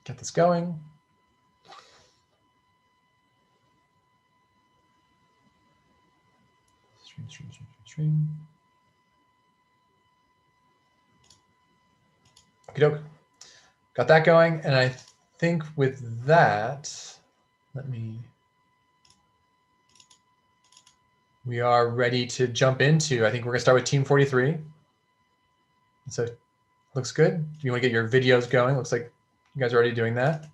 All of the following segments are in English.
get this going. Stream. Okie doke. Got that going, and I think with that, we are ready to jump into, I think we're gonna start with team 43. So looks good. You wanna get your videos going? Looks like you guys are already doing that.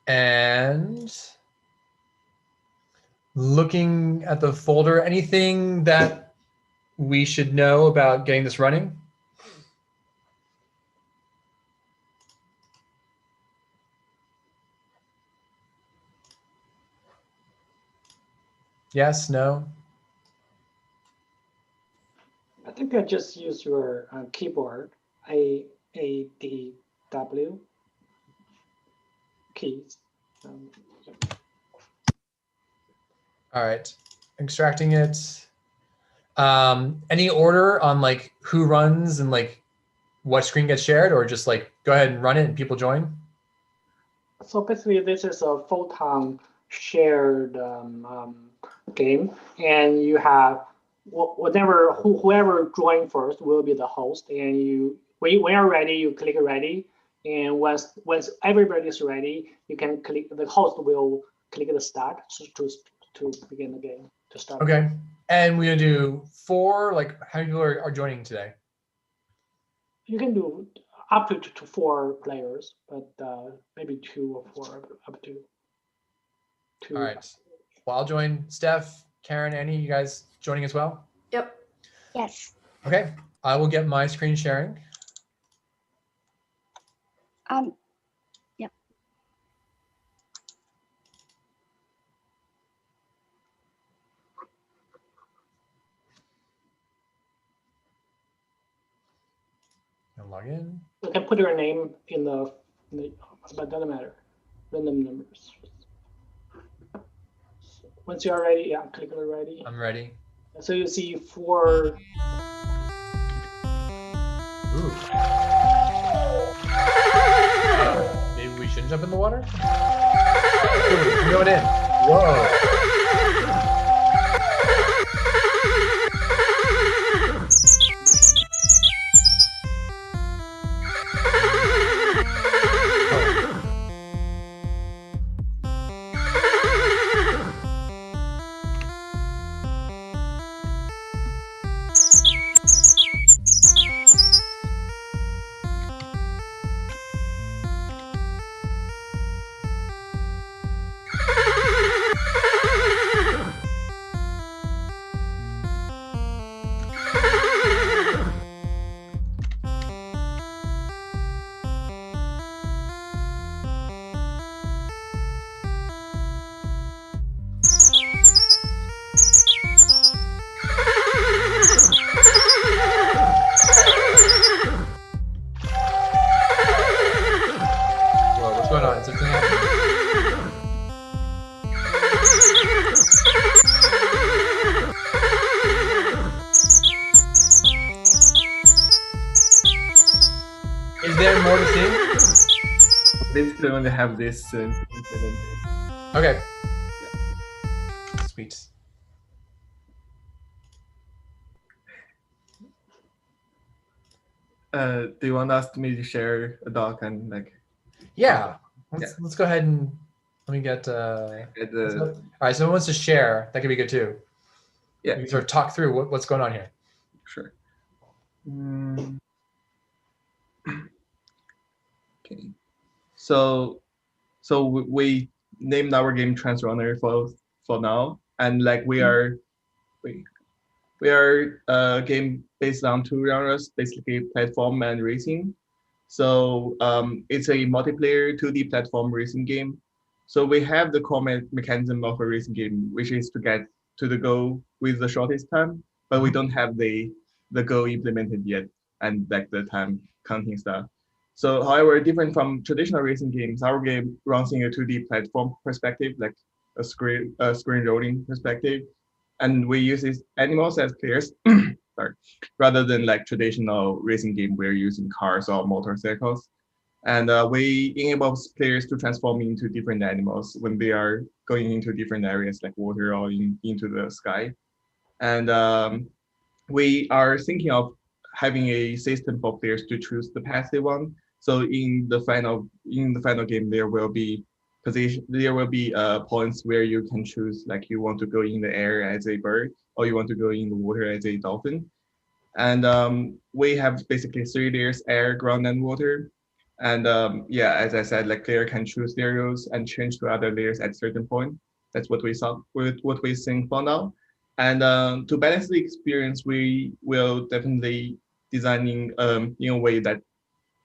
And looking at the folder, anything that we should know about getting this running? Yes, no? I think I just use your keyboard, A, D, W keys. All right, extracting it. Any order on like who runs and like what screen gets shared, or just like go ahead and run it and people join? So basically, this is a full-time shared game, and you have whoever join first will be the host, and when you're ready, you click ready, and once everybody is ready, you can click. The host will click the start to begin the game to start. Okay, and we're gonna do 4. Like, how many people are joining today? You can do up to 4 players, but maybe 2 or 4 up to 2. All right. Well, I'll join. Steph, Karen, Annie, you guys joining as well? Yep. Yes. Okay, I will get my screen sharing. Yep. And log in. You can put your name in the but doesn't matter. Random numbers. Once you are ready, yeah, click on ready. I'm ready. So you see 4. Ooh. Maybe we shouldn't jump in the water? Ooh, going in. Whoa. Is there more to see? Basically, only have this. Okay. Yeah. Sweet. Do you want us me to share a doc and like? Yeah. Let's go ahead and let me get. All right. So who wants to share? That could be good too. Yeah. We can sort of talk through what's going on here. Sure. Okay. So we named our game Transrunner for now, and like we are a game based on 2 genres, basically platform and racing. So it's a multiplayer 2D platform racing game. So we have the core mechanism of a racing game, which is to get to the goal with the shortest time, but we don't have the goal implemented yet, and like the time counting stuff. So however, different from traditional racing games, our game runs in a 2D platform perspective, like a screen rolling perspective. And we use these animals as players, sorry, rather than like traditional racing game, we're using cars or motorcycles. And we enable players to transform into different animals when they are going into different areas like water or into the sky. And we are thinking of having a system for players to choose the path they want. So in the final game, there will be points where you can choose, like you want to go in the air as a bird or you want to go in the water as a dolphin. And we have basically 3 layers: air, ground, and water. And yeah, as I said, like player can choose their roles and change to other layers at certain point. That's what we saw, what we think for now. And to balance the experience, we will definitely designing in a way that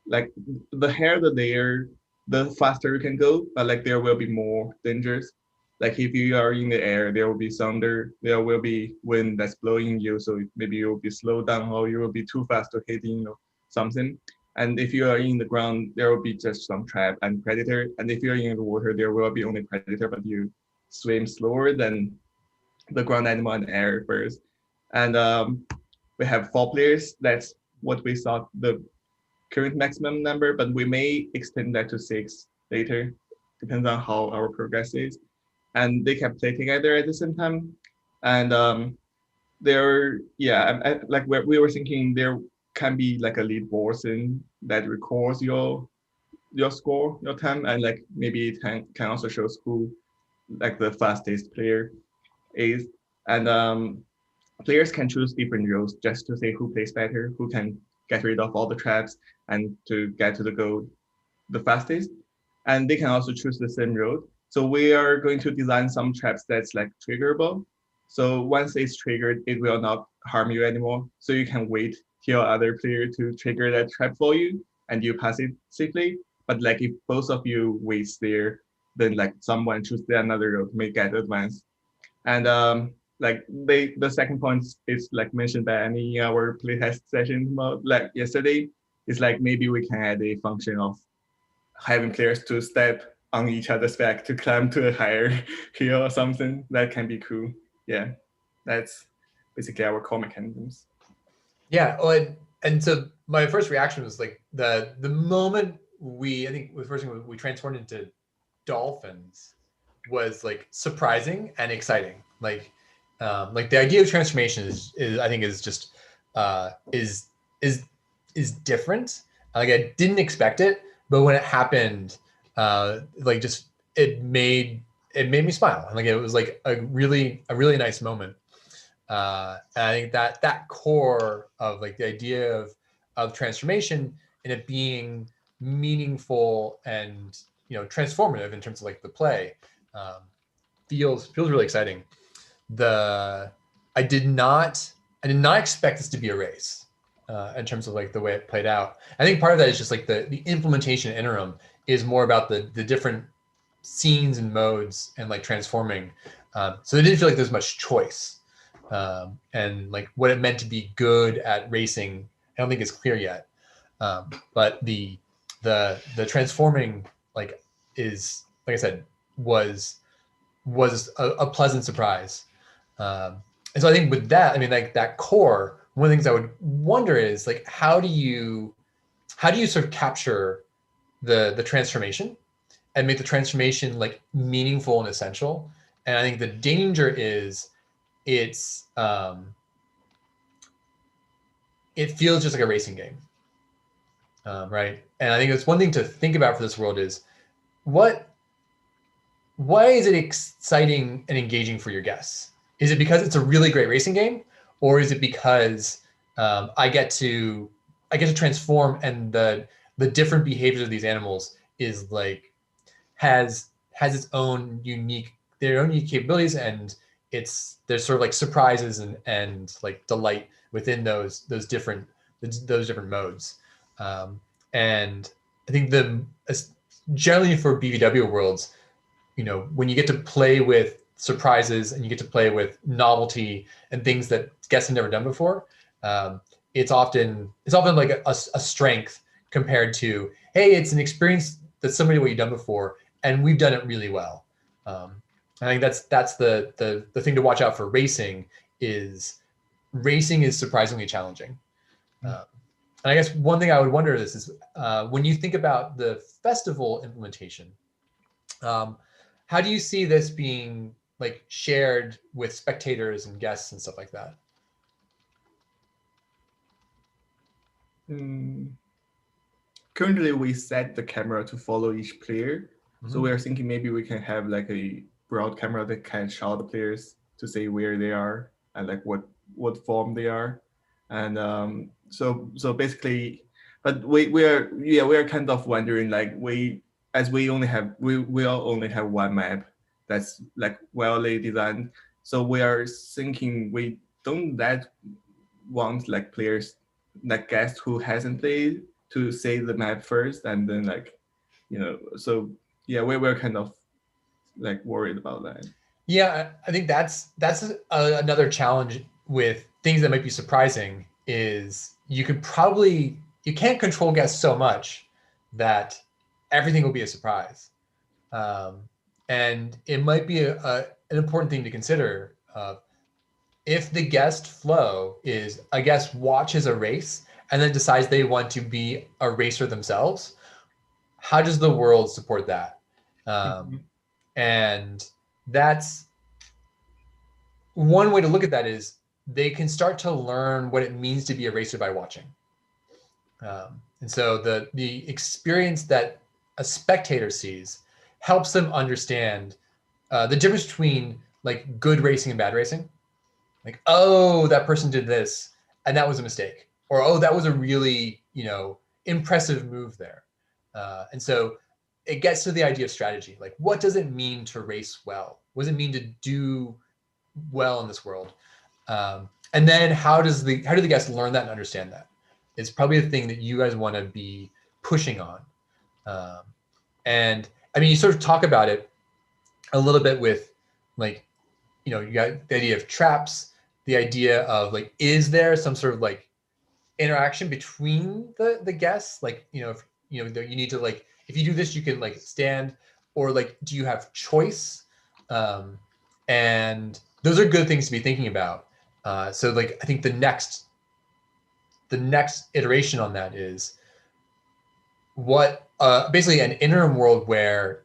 like the higher the layer, the faster you can go, but like there will be more dangers. Like if you are in the air, there will be thunder, there will be wind that's blowing you, so maybe you'll be slowed down or you will be too fast to hitting something. And if you are in the ground, there will be just some trap and predator. And if you're in the water, there will be only predator, but you swim slower than the ground animal and air first. And we have 4 players. That's what we thought the current maximum number, but we may extend that to 6 later, depends on how our progress is. And they can play together at the same time. And there, yeah, like we were thinking there can be like a leaderboard thing that records your score, your time, and like maybe it can also show who like the fastest player is. And players can choose different roles just to say who plays better, who can get rid of all the traps and to get to the goal the fastest. And they can also choose the same road. So we are going to design some traps that's like triggerable. So once it's triggered, it will not harm you anymore. So you can wait till other player to trigger that trap for you and you pass it safely. But like if both of you waits there, then like someone choose another road may get advanced. And like the second point is like mentioned by Annie in our playtest session like yesterday, is like maybe we can add a function of having players to step on each other's back to climb to a higher hill or something. That can be cool. Yeah, that's basically our core mechanisms. Yeah. Oh, and so my first reaction was like the moment I think the first thing we transformed into dolphins was like surprising and exciting. Like the idea of transformation is I think is just is different. Like I didn't expect it, but when it happened, like just it made me smile. Like it was like a really nice moment. And I think that core of like the idea of transformation and it being meaningful and transformative in terms of like the play feels really exciting. The I did not expect this to be a race in terms of like the way it played out. I think part of that is just like the implementation interim is more about the different scenes and modes and like transforming. So it didn't feel like there's much choice. And like what it meant to be good at racing, I don't think it's clear yet. But the transforming like is, like I said, was a pleasant surprise. And so I think with that, I mean, like that core, one of the things I would wonder is like, how do you sort of capture the transformation and make the transformation like meaningful and essential? And I think the danger is it feels just like a racing game, right? And I think it's one thing to think about for this world is why is it exciting and engaging for your guests? Is it because it's a really great racing game, or is it because I get to transform and the different behaviors of these animals is like has its own their own unique capabilities, and there's sort of like surprises and like delight within those different modes. And I think generally for BVW worlds, when you get to play with surprises and you get to play with novelty and things that guests have never done before, it's often like a strength compared to, hey, it's an experience that's similar to what you've done before, and we've done it really well. I think that's the thing to watch out for. Racing is surprisingly challenging. and I guess one thing I would wonder is when you think about the festival implementation, how do you see this being like shared with spectators and guests and stuff like that? Currently, we set the camera to follow each player. So Mhm. we are thinking maybe we can have like a broad camera that can show the players to say where they are and like what form they are, and so basically, but we are kind of wondering like we all only have one map that's like well designed. So we are thinking we don't that want like players like guests who hasn't played to say the map first and then like so yeah we're kind of like worried about that. Yeah, I think that's another challenge with things that might be surprising is you can't control guests so much that everything will be a surprise. Um, and it might be an important thing to consider. If the guest flow is a guest watches a race and then decides they want to be a racer themselves, how does the world support that? And that's one way to look at that is they can start to learn what it means to be a racer by watching. And so the experience that a spectator sees helps them understand the difference between like good racing and bad racing. Like, oh, that person did this and that was a mistake, or oh, that was a really impressive move there. And so it gets to the idea of strategy. Like, what does it mean to race well? What does it mean to do well in this world? And then how do the guests learn that and understand that? It's probably the thing that you guys want to be pushing on. And I mean, you sort of talk about it a little bit with like, you got the idea of traps, the idea of like, is there some sort of like interaction between the guests? Like, if you need to like, if you do this, you can like stand, or like, do you have choice? And those are good things to be thinking about. So like, I think the next iteration on that is what basically an interim world where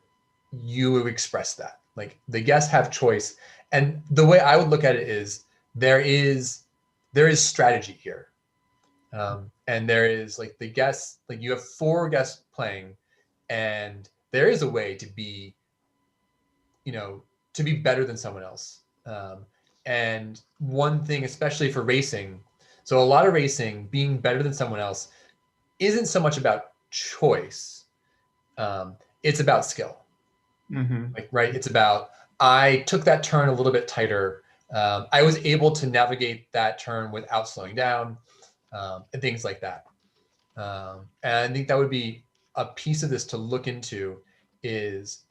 you express that, like the guests have choice. And the way I would look at it is there is strategy here. And there is like the guests, like you have 4 guests playing, and there is a way to be better than someone else. And one thing, especially for racing, so a lot of racing, being better than someone else isn't so much about choice. It's about skill. Like, right, it's about, I took that turn a little bit tighter. I was able to navigate that turn without slowing down, and things like that. And I think that would be a piece of this to look into is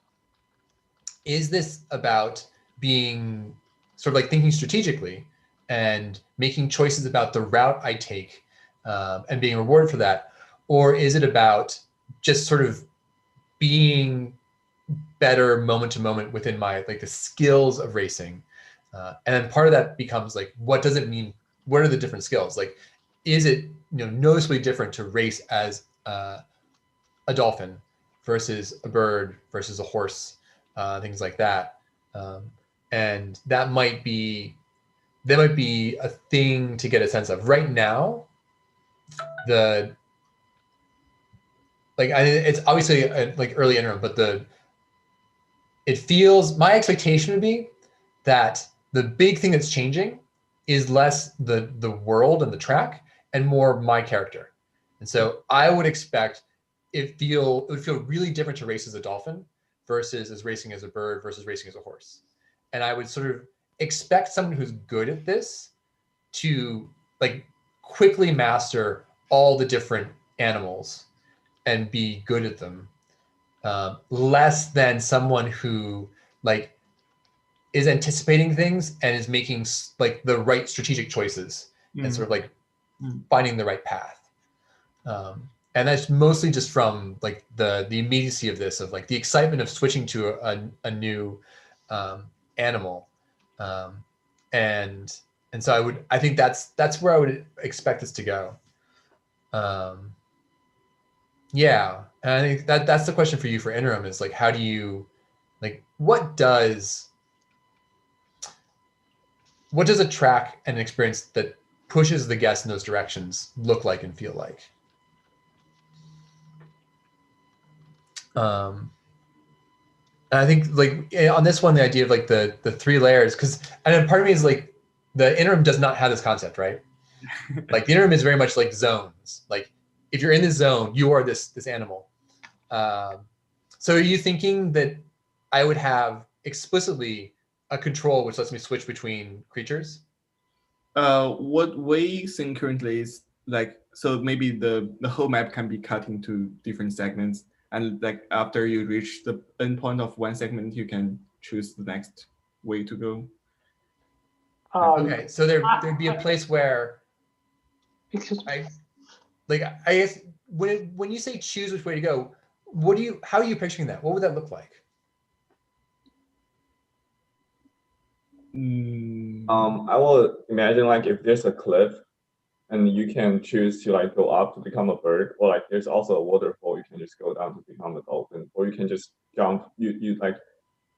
this about being sort of like thinking strategically and making choices about the route I take, and being rewarded for that? Or is it about just sort of being better moment to moment within my like the skills of racing? And then part of that becomes like, what does it mean? What are the different skills? Like, is it noticeably different to race as a dolphin versus a bird versus a horse, things like that? And that might be a thing to get a sense of. Right now, the like it's obviously a, like early interim, but it feels, my expectation would be that the big thing that's changing is less the world and the track and more my character. And so I would expect it would feel really different to race as a dolphin versus as racing as a bird versus racing as a horse. And I would sort of expect someone who's good at this to like quickly master all the different animals and be good at them, less than someone who like is anticipating things and is making like the right strategic choices and sort of like finding the right path. And that's mostly just from like the immediacy of this, of like the excitement of switching to a new animal. And so I think that's where I would expect this to go. Yeah, and I think that's the question for you for interim is like, how do you, like, what does a track and an experience that pushes the guest in those directions look like and feel like? And I think like on this one, the idea of like the 3 layers, because and then part of me is like the interim does not have this concept, right? Like the interim is very much like zones. Like if you're in this zone, you are this animal. So are you thinking that I would have explicitly a control which lets me switch between creatures? What we think currently is like, so maybe the whole map can be cut into different segments, and like after you reach the endpoint of one segment, you can choose the next way to go. Okay, so there'd be a place where Excuse me. I guess when you say choose which way to go, how are you picturing that? What would that look like? I will imagine like if there's a cliff and you can choose to like go up to become a bird, or like there's also a waterfall, you can just go down to become a dolphin, or you can just jump. You like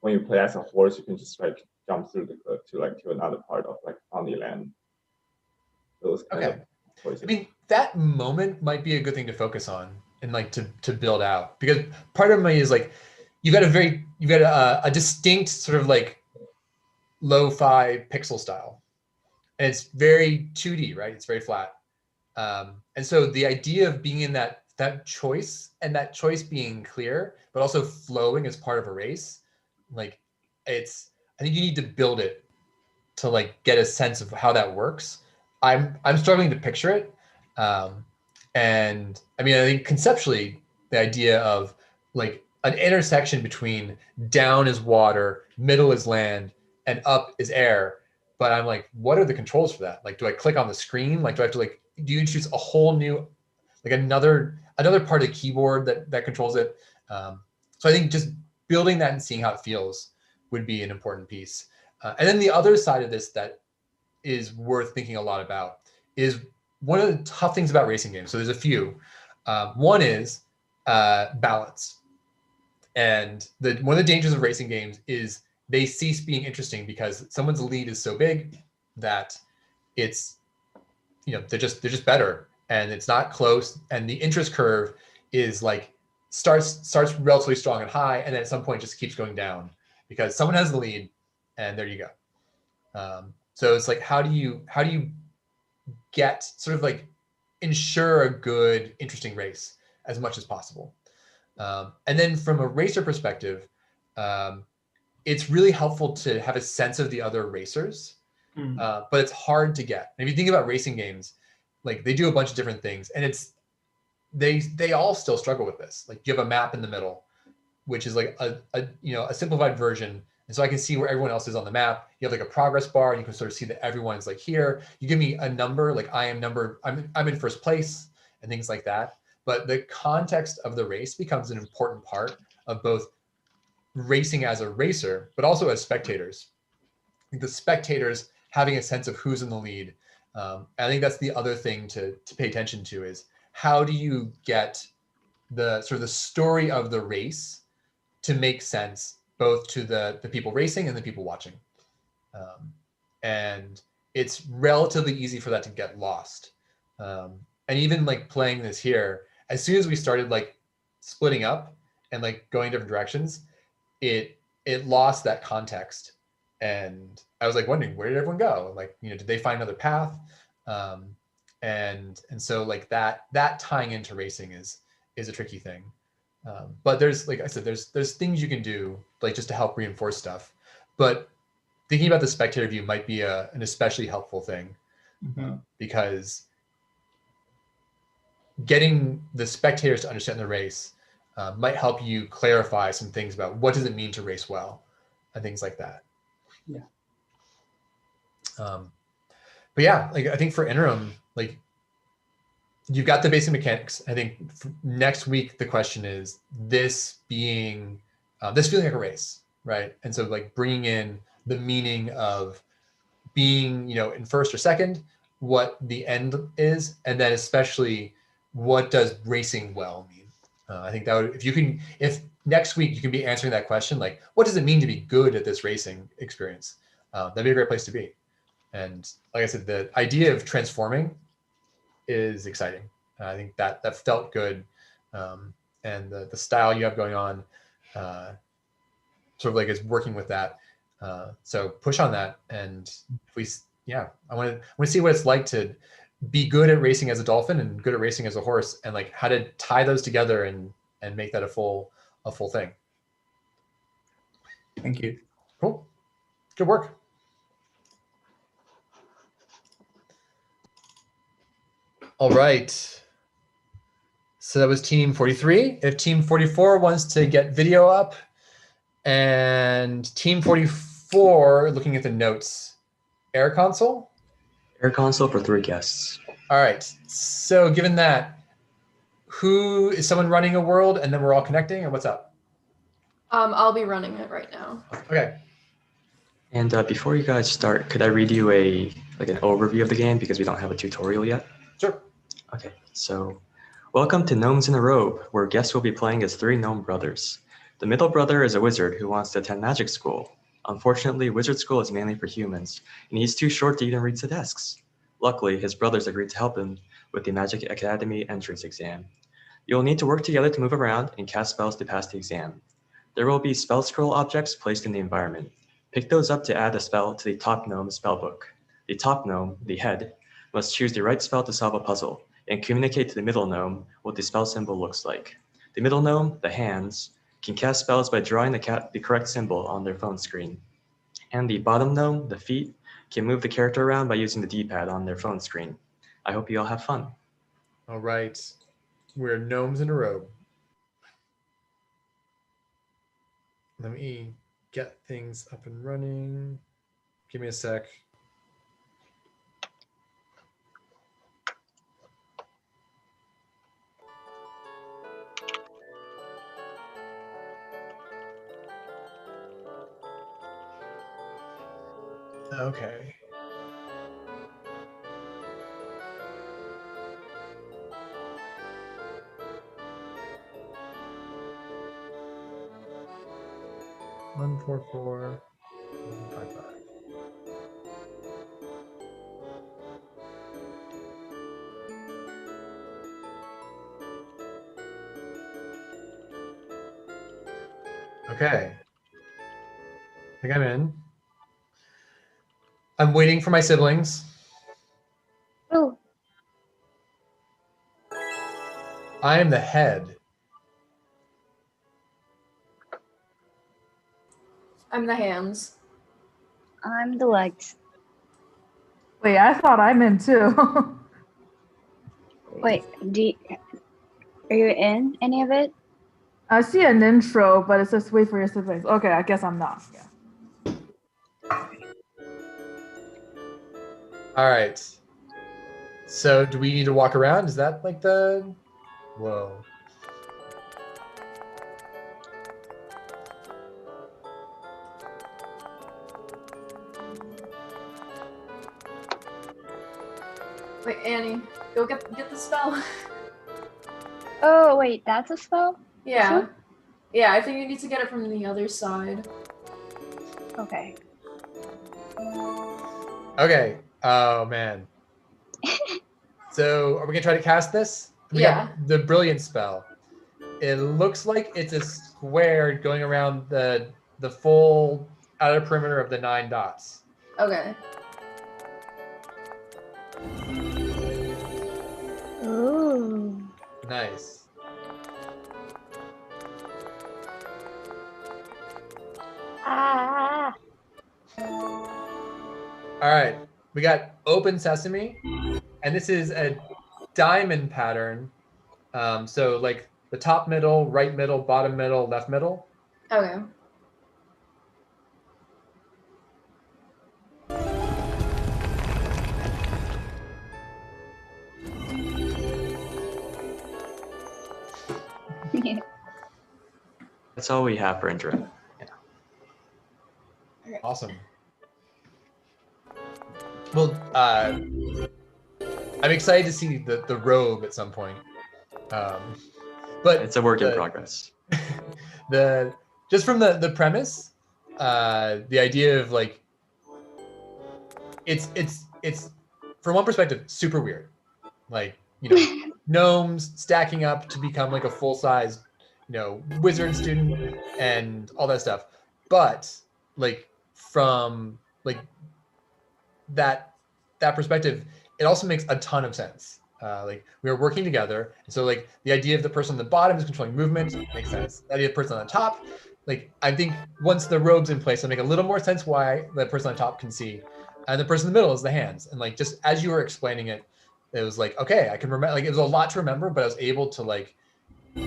when you play as a horse, you can just like jump through the cliff to like to another part of like on the land. Those kind of choices. I mean, that moment might be a good thing to focus on and like to build out, because part of me is like you've got a distinct sort of like lo-fi pixel style, and it's very 2D, right? It's very flat. And so the idea of being in that choice, and that choice being clear, but also flowing as part of a race, like I think you need to build it to like get a sense of how that works. I'm struggling to picture it. And I mean, I think conceptually, the idea of like an intersection between down is water, middle is land, and up is air. But I'm like, what are the controls for that? Like, do I click on the screen? Like, do I have to like, do you introduce a whole new, like another part of the keyboard that controls it? So I think just building that and seeing how it feels would be an important piece. And then the other side of this that is worth thinking a lot about is one of the tough things about racing games. So there's a few. One is balance. And one of the dangers of racing games is they cease being interesting because someone's lead is so big that it's, they're just better, and it's not close. And the interest curve is like starts relatively strong and high, and then at some point just keeps going down because someone has the lead, and there you go. So it's like, how do you get sort of like ensure a good, interesting race as much as possible? And then from a racer perspective, it's really helpful to have a sense of the other racers, but it's hard to get. And if you think about racing games, like they do a bunch of different things, and they all still struggle with this. Like you have a map in the middle, which is like a simplified version. And so I can see where everyone else is on the map. You have like a progress bar, and you can sort of see that everyone's like here. You give me a number, like I'm in first place, and things like that. But the context of the race becomes an important part of both racing as a racer, but also as spectators. I think the spectators having a sense of who's in the lead. I think that's the other thing to pay attention to is how do you get the sort of the story of the race to make sense both to the people racing and the people watching. And it's relatively easy for that to get lost. And even like playing this here, as soon as we started like splitting up and like going different directions, it lost that context. And I was like wondering, where did everyone go? Like, did they find another path? And so like that tying into racing is a tricky thing. But there's, like I said, there's things you can do like just to help reinforce stuff. But thinking about the spectator view might be an especially helpful thing, because getting the spectators to understand the race might help you clarify some things about what does it mean to race well and things like that. Yeah. But yeah, like I think for interim, like you've got the basic mechanics. I think next week the question is this feeling like a race, right? And so like bringing in the meaning of being, in first or second, what the end is, and then especially what does racing well mean? I think that would, if next week you can be answering that question, like, what does it mean to be good at this racing experience? That'd be a great place to be. And like I said, the idea of transforming is exciting. I think that felt good. And the style you have going on sort of like is working with that. So push on that. And if we, I want to see what it's like to be good at racing as a dolphin and good at racing as a horse, and like how to tie those together and make that a full thing. Thank you. Cool. Good work. All right. So that was team 43. If team 44 wants to get video up, and team 44, looking at the notes, air console? Air console for 3 guests. All right. So given that, who is someone running a world and then we're all connecting, or what's up? I'll be running it right now. Okay. And before you guys start, could I read you an overview of the game because we don't have a tutorial yet? Sure. Okay, so welcome to Gnomes in a Robe, where guests will be playing as 3 gnome brothers. The middle brother is a wizard who wants to attend magic school. Unfortunately, wizard school is mainly for humans, and he's too short to even reach the desks. Luckily, his brothers agreed to help him with the Magic Academy entrance exam. You'll need to work together to move around and cast spells to pass the exam. There will be spell scroll objects placed in the environment. Pick those up to add a spell to the top gnome spellbook. The top gnome, the head, must choose the right spell to solve a puzzle and communicate to the middle gnome what the spell symbol looks like. The middle gnome, the hands, can cast spells by drawing the correct symbol on their phone screen. And the bottom gnome, the feet, can move the character around by using the D-pad on their phone screen. I hope you all have fun. All right. We're gnomes in a robe. Let me get things up and running. Give me a sec. Okay. One, 4, 4, 5, 5. Okay. I think I'm in. I'm waiting for my siblings. Oh, I am the head. I'm the hands. I'm the legs. Wait, I thought I'm in too. Wait, are you in any of it? I see an intro, but it says wait for your siblings. Okay, I guess I'm not. Yeah. All right. So do we need to walk around? Is that like the... Whoa. Wait, Annie, go get the spell. Oh, wait, that's a spell? Yeah. Yeah, I think you need to get it from the other side. Okay. Okay. Oh, man. So are we going to try to cast this? We Yeah. got the brilliant spell. It looks like it's a square going around the full outer perimeter of the 9 dots. Okay. Ooh. Nice. Ah. All right. We got open sesame, and this is a diamond pattern. So like the top middle, right middle, bottom middle, left middle. Okay. That's all we have for intro. Yeah. Awesome. Well, I'm excited to see the robe at some point. But It's a work in progress. Just from the premise, the idea of like it's from one perspective super weird, like gnomes stacking up to become like a full-size wizard student and all that stuff. But like from like that perspective, it also makes a ton of sense. Like we are working together, and so like the idea of the person on the bottom is controlling movement makes sense. The idea of the person on the top, like I think once the robe's in place, it'll make a little more sense why the person on top can see, and the person in the middle is the hands. And like just as you were explaining it, it was like okay, I can remember. Like it was a lot to remember, but I was able to like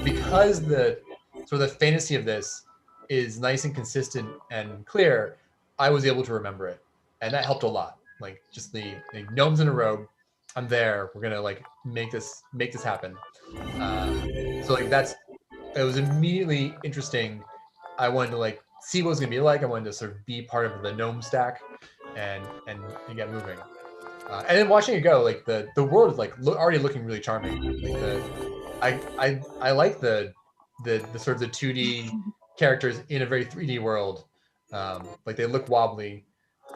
because the sort of the fantasy of this is nice and consistent and clear. I was able to remember it, and that helped a lot. Like just the gnomes in a robe. I'm there. We're gonna like make this happen. So like it was immediately interesting. I wanted to like see what it was gonna be like. I wanted to sort of be part of the gnome stack and get moving. And then watching it go, like the world is like already looking really charming. Like I like the sort of the 2D characters in a very 3D world. Like they look wobbly,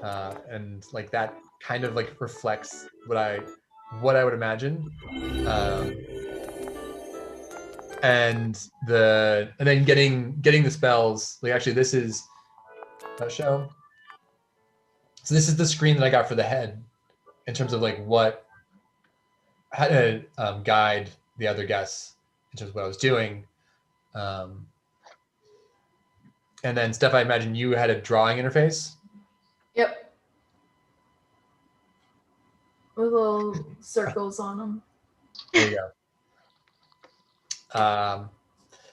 and like that kind of like reflects what I would imagine. And then getting the spells. Like actually, this is that show. So this is the screen that I got for the head, in terms of like how to guide the other guests in terms of what I was doing. And then Steph, I imagine you had a drawing interface. Yep. With little circles on them. There you go.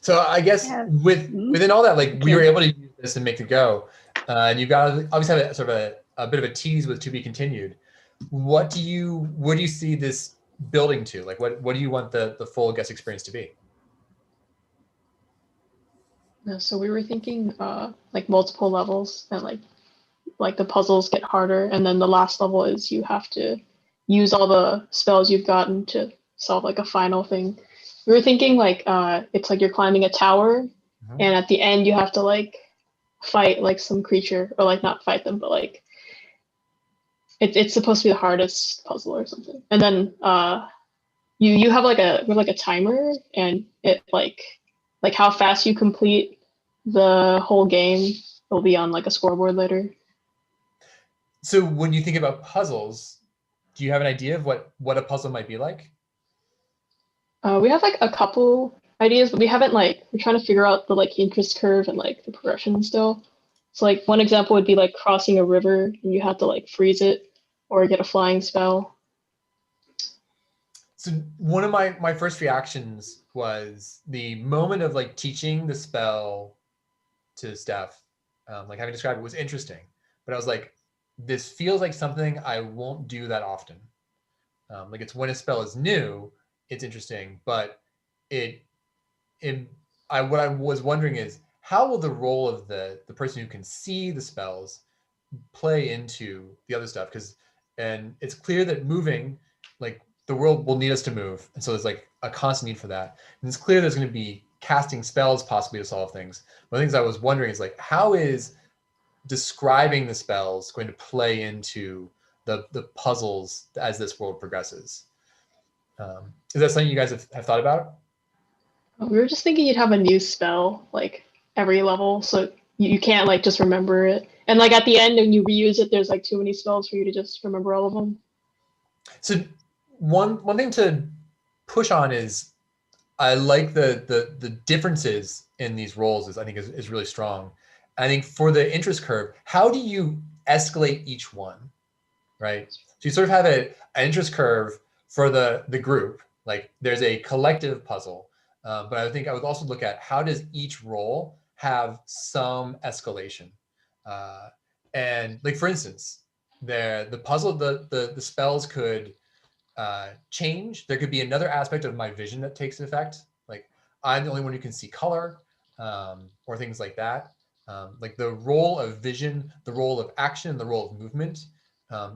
So I guess within all that, like we were able to use this and make it go. And you've got obviously have sort of a bit of a tease with to be continued. Where do you see this building to? Like what do you want the full guest experience to be? So we were thinking like multiple levels, and like the puzzles get harder, and then the last level is you have to use all the spells you've gotten to solve like a final thing. We were thinking like it's like you're climbing a tower, and at the end you have to like fight like some creature, or like not fight them, but like it's supposed to be the hardest puzzle or something. And then you have like a timer, and it like how fast you complete the whole game will be on like a scoreboard later. So when you think about puzzles, do you have an idea of what a puzzle might be like? We have like a couple ideas, but we haven't we're trying to figure out the like interest curve and like the progression still. So like one example would be like crossing a river and you have to like freeze it or get a flying spell. So one of my first reactions was the moment of like teaching the spell to Steph, like having described it was interesting, but I was like, this feels like something I won't do that often. Like it's when a spell is new, it's interesting, but what I was wondering is how will the role of the person who can see the spells play into the other stuff? And it's clear that moving, like the world will need us to move, and so there's like a constant need for that. And it's clear there's going to be casting spells possibly to solve things. One of the things I was wondering is like, how is describing the spells going to play into the puzzles as this world progresses? Is that something you guys have thought about? We were just thinking you'd have a new spell like every level, so you can't like just remember it. And like at the end when you reuse it, there's like too many spells for you to just remember all of them. So one thing to push on is I like the differences in these roles I think is really strong. I think for the interest curve, how do you escalate each one, right? So you sort of have an interest curve for the group, like there's a collective puzzle, but I think I would also look at how does each role have some escalation, and like for instance, the puzzle, the spells could change. There could be another aspect of my vision that takes effect. Like I'm the only one who can see color, or things like that. Like the role of vision, the role of action, the role of movement.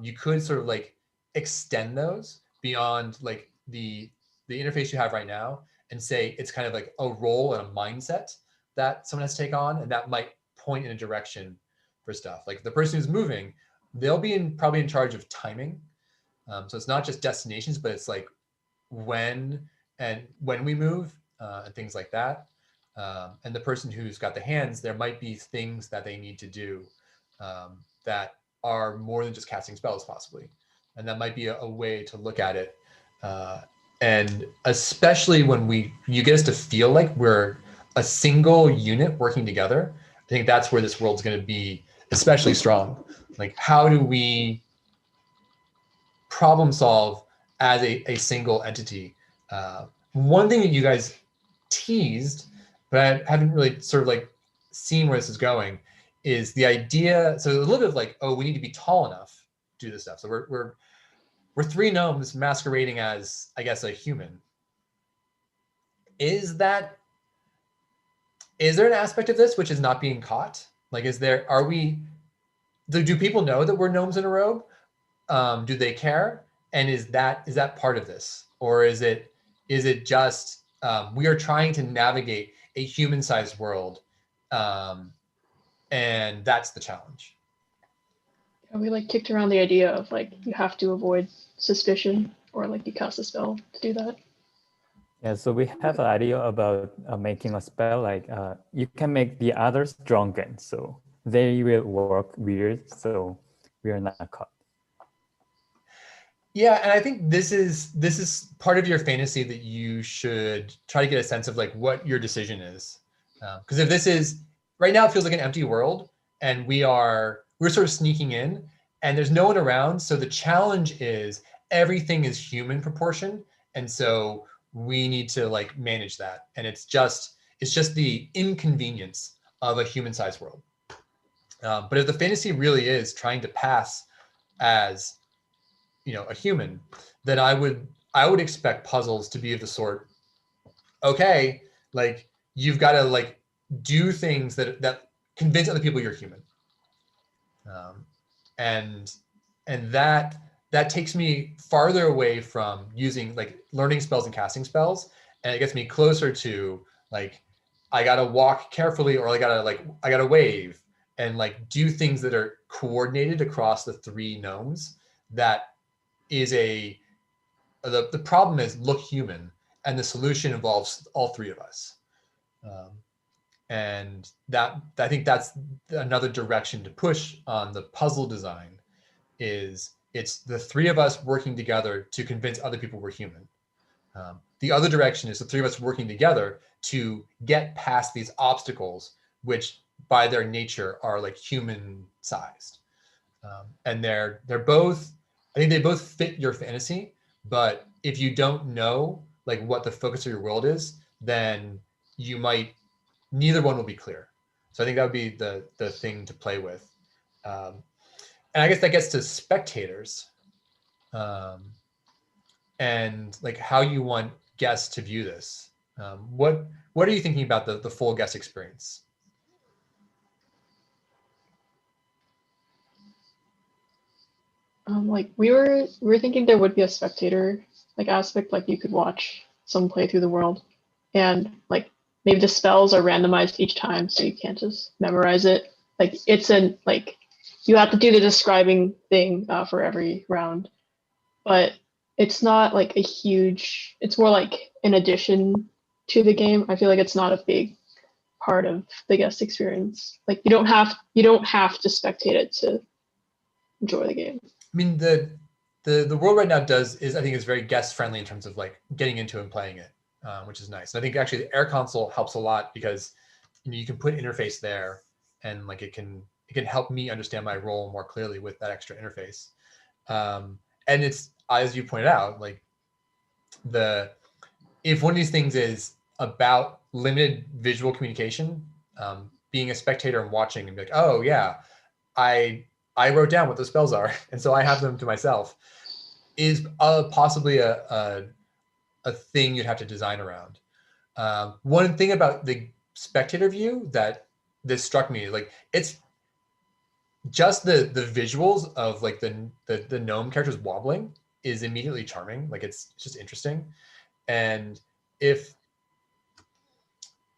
You could sort of like extend those beyond like the interface you have right now and say it's kind of like a role and a mindset that someone has to take on, and that might point in a direction for stuff. Like the person who's moving, they'll be probably in charge of timing. So it's not just destinations, but it's like when we move and things like that. And the person who's got the hands, there might be things that they need to do that are more than just casting spells possibly. And that might be a way to look at it. And especially when you get us to feel like we're a single unit working together, I think that's where this world's going to be especially strong. Like, how do we problem solve as a single entity? One thing that you guys teased, but I haven't really sort of like seen where this is going, is the idea. So a little bit of like, oh, we need to be tall enough to do this stuff. So we're three gnomes masquerading as, I guess, a human. Is there an aspect of this which is not being caught? Like, do people know that we're gnomes in a robe? Do they care? And is that part of this? Or is it just, we are trying to navigate a human-sized world, and that's the challenge? We like kicked around the idea of like you have to avoid suspicion, or like you cast a spell to do that. Yeah, so we have an idea about making a spell like you can make the others drunken, so they will work weird, so we are not caught. Yeah, and I think this is part of your fantasy that you should try to get a sense of like what your decision is, because if this is right now, it feels like an empty world, and we're sort of sneaking in, and there's no one around. So the challenge is everything is human proportion, and so we need to like manage that, and it's just the inconvenience of a human-sized world. But if the fantasy really is trying to pass as, you know, a human, then I would expect puzzles to be of the sort, okay, like you've got to like do things that convince other people you're human, and that takes me farther away from using like learning spells and casting spells, and it gets me closer to like I gotta walk carefully, or I gotta wave and like do things that are coordinated across the three gnomes. That is the problem is look human, and the solution involves all three of us. And that, I think that's another direction to push on the puzzle design, is it's the three of us working together to convince other people we're human. The other direction is the three of us working together to get past these obstacles, which by their nature are like human sized. And they're both, I think they both fit your fantasy, but if you don't know like what the focus of your world is, then neither one will be clear. So I think that would be the thing to play with. And I guess that gets to spectators, and like how you want guests to view this. What are you thinking about the full guest experience? Like we were thinking there would be a spectator like aspect, like you could watch someone play through the world, and like maybe the spells are randomized each time, so you can't just memorize it. Like like you have to do the describing thing for every round, but it's not like a huge. It's more like an addition to the game. I feel like it's not a big part of the guest experience. Like you don't have to spectate it to enjoy the game. I mean, the world right now I think is very guest friendly in terms of like getting into and playing it, which is nice. And I think actually the Air Console helps a lot because you can put interface there, and like it can help me understand my role more clearly with that extra interface. And it's, as you pointed out, like if one of these things is about limited visual communication, being a spectator and watching and be like, oh yeah, I wrote down what the spells are, and so I have them to myself, is possibly a thing you'd have to design around. One thing about the spectator view that this struck me, like it's just the visuals of like the gnome characters wobbling is immediately charming. Like it's just interesting. And if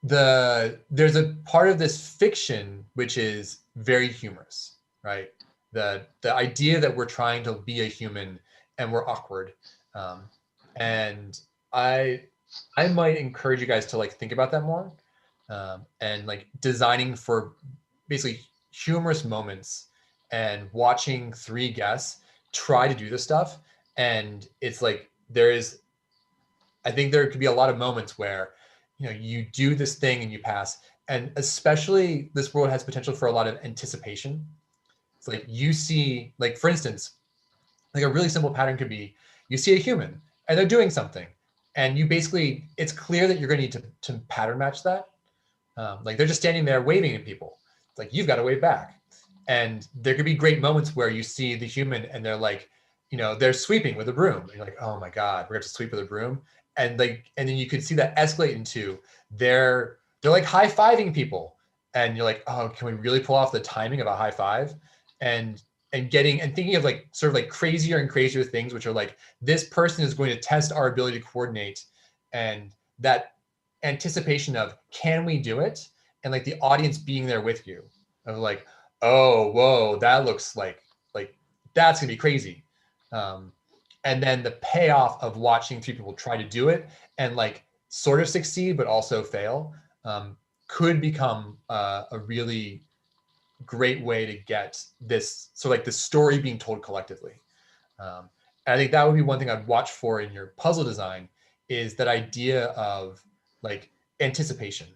there's a part of this fiction which is very humorous, right? The idea that we're trying to be a human and we're awkward, and I might encourage you guys to like think about that more, and like designing for basically humorous moments and watching three guests try to do this stuff. And it's like I think there could be a lot of moments where, you know, you do this thing and you pass, and especially this world has potential for a lot of anticipation. It's like you see, like for instance, like a really simple pattern could be you see a human and they're doing something, and you basically, it's clear that you're going to need to pattern match that. Like they're just standing there waving at people. It's like you've got to wave back. And there could be great moments where you see the human and they're like, you know, they're sweeping with a broom. And you're like, oh my God, we're going to sweep with a broom. And like, and then you could see that escalate into they're like high-fiving people. And you're like, oh, can we really pull off the timing of a high five? And thinking of like sort of like crazier and crazier things, which are like, this person is going to test our ability to coordinate, and that anticipation of, can we do it? And like the audience being there with you of like, oh, whoa, that looks like that's gonna be crazy. And then the payoff of watching three people try to do it and like sort of succeed, but also fail, could become a really great way to get this, so like the story being told collectively. And I think that would be one thing I'd watch for in your puzzle design, is that idea of like anticipation,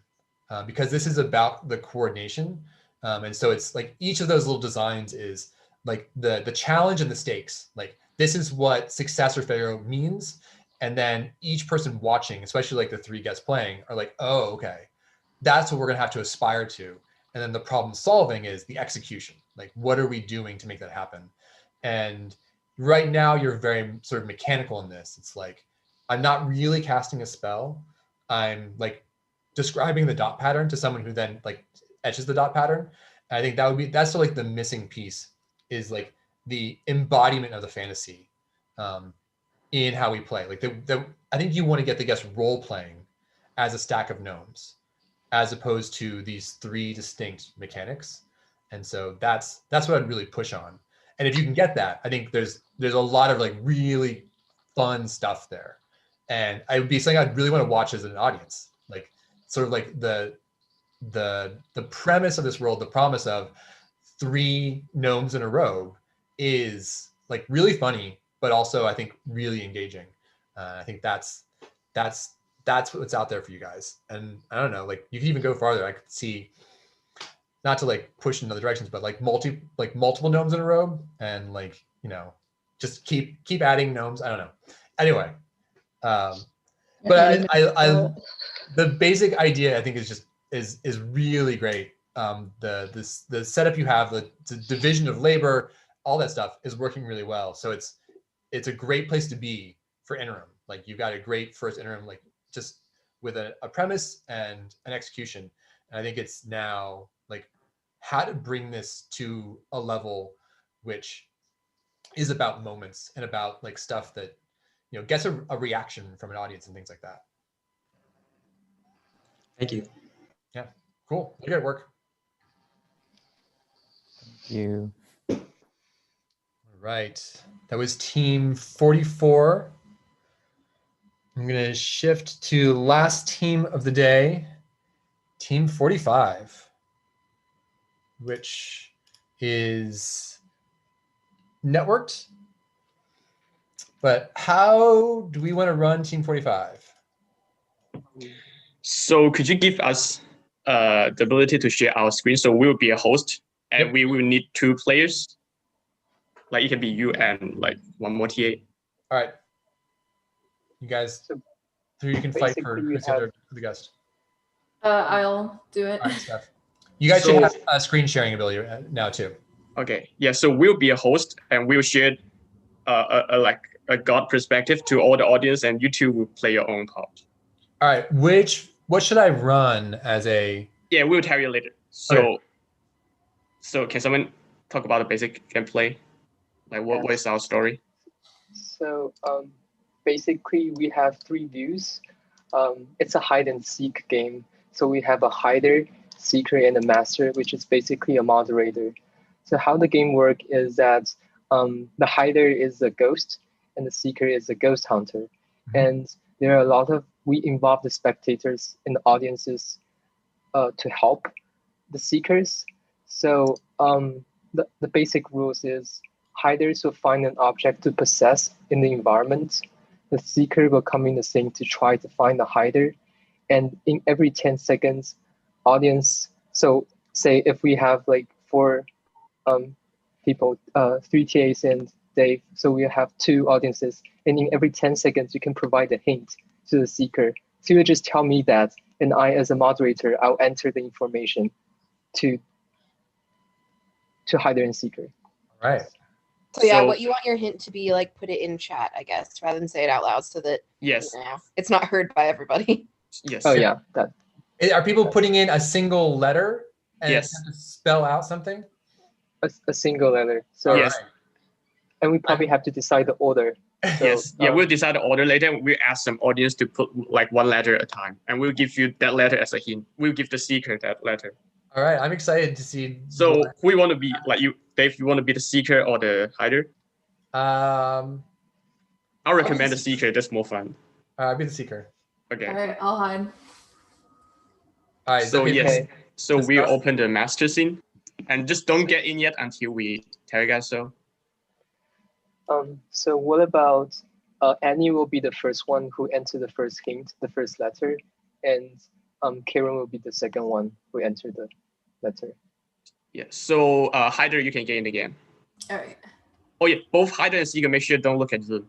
because this is about the coordination. And so it's like each of those little designs is like the challenge and the stakes. Like this is what success or failure means. And then each person watching, especially like the three guests playing, are like, oh, okay, that's what we're gonna have to aspire to. And then the problem solving is the execution. Like, what are we doing to make that happen? And right now you're very sort of mechanical in this. It's like, I'm not really casting a spell. I'm like describing the dot pattern to someone who then like etches the dot pattern. And I think that's sort of like the missing piece, is like the embodiment of the fantasy in how we play. Like I think you want to get the guests role playing as a stack of gnomes, as opposed to these three distinct mechanics. And so that's what I'd really push on. And if you can get that, I think there's a lot of like really fun stuff there. And it would be something I'd really want to watch as an audience. Like sort of like the premise of this world, the promise of three gnomes in a robe, is like really funny, but also I think really engaging. I think that's what's out there for you guys. And I don't know, like you can even go farther. I could see, not to like push in other directions, but like multiple gnomes in a robe, and like, you know, just keep adding gnomes. I don't know. Anyway, but I the basic idea I think is just is really great. The setup you have, the division of labor, all that stuff is working really well. So it's a great place to be for interim. Like you've got a great first interim, like just with a premise and an execution. And I think it's now like how to bring this to a level which is about moments and about like stuff that, you know, gets a reaction from an audience and things like that. Thank you. Yeah, cool. You got work. Thank you. All right, that was team 44. I'm gonna shift to last team of the day, team 45, which is networked. But how do we want to run team 45? So could you give us the ability to share our screen? So we will be a host, and Yep. we will need 2 players. Like it can be you and like one more TA. All right, you guys, who you can fight for who's the guest. I'll do it. All right, Steph. You guys should have a screen sharing ability now too. Okay, yeah. So we'll be a host, and we'll share like a god perspective to all the audience, and you two will play your own part. All right, what should I run as a? Yeah, we'll tell you later. So, Okay. So can someone talk about the basic gameplay? Like what is our story? So basically we have 3 views. It's a hide and seek game. So we have a hider, seeker, and a master, which is basically a moderator. So how the game works is that the hider is a ghost and the seeker is a ghost hunter. And there are a lot of, we involve the spectators and the audiences to help the seekers. So the basic rules is hiders will find an object to possess in the environment. The seeker will come in the scene to try to find the hider. And in every 10 seconds, audience, so say if we have like 4 people, 3 TAs and Dave, so we have 2 audiences, and in every 10 seconds, you can provide a hint to the seeker. So you just tell me that, and I, as a moderator, I'll enter the information to hider and seeker. All right. So yeah, what you want your hint to be, like, put it in chat, I guess, rather than say it out loud, so that it's not heard by everybody. Yes. Oh yeah, that. Are people putting in a single letter and Yes. have to spell out something? A single letter. So yes. And we probably have to decide the order. So, yes. Yeah, we'll decide the order later. We'll ask some audience to put like 1 letter at a time, and we'll give you that letter as a hint. We'll give the seeker that letter. All right, I'm excited to see. So who you want to be? Like you, Dave, you want to be the seeker or the hider? I'll recommend the seeker. That's more fun. I'll be the seeker. Okay. All right, I'll hide. All right. So yes. Okay. So we open the master scene, and just don't get in yet until we tell you guys so. So what about Annie will be the first one who enter the first hint, the first letter, and Karen will be the second one who enter the letter. Yeah. So hider, you can get in again. All right. Oh yeah, both hider and seeker. Make sure don't look at Zoom.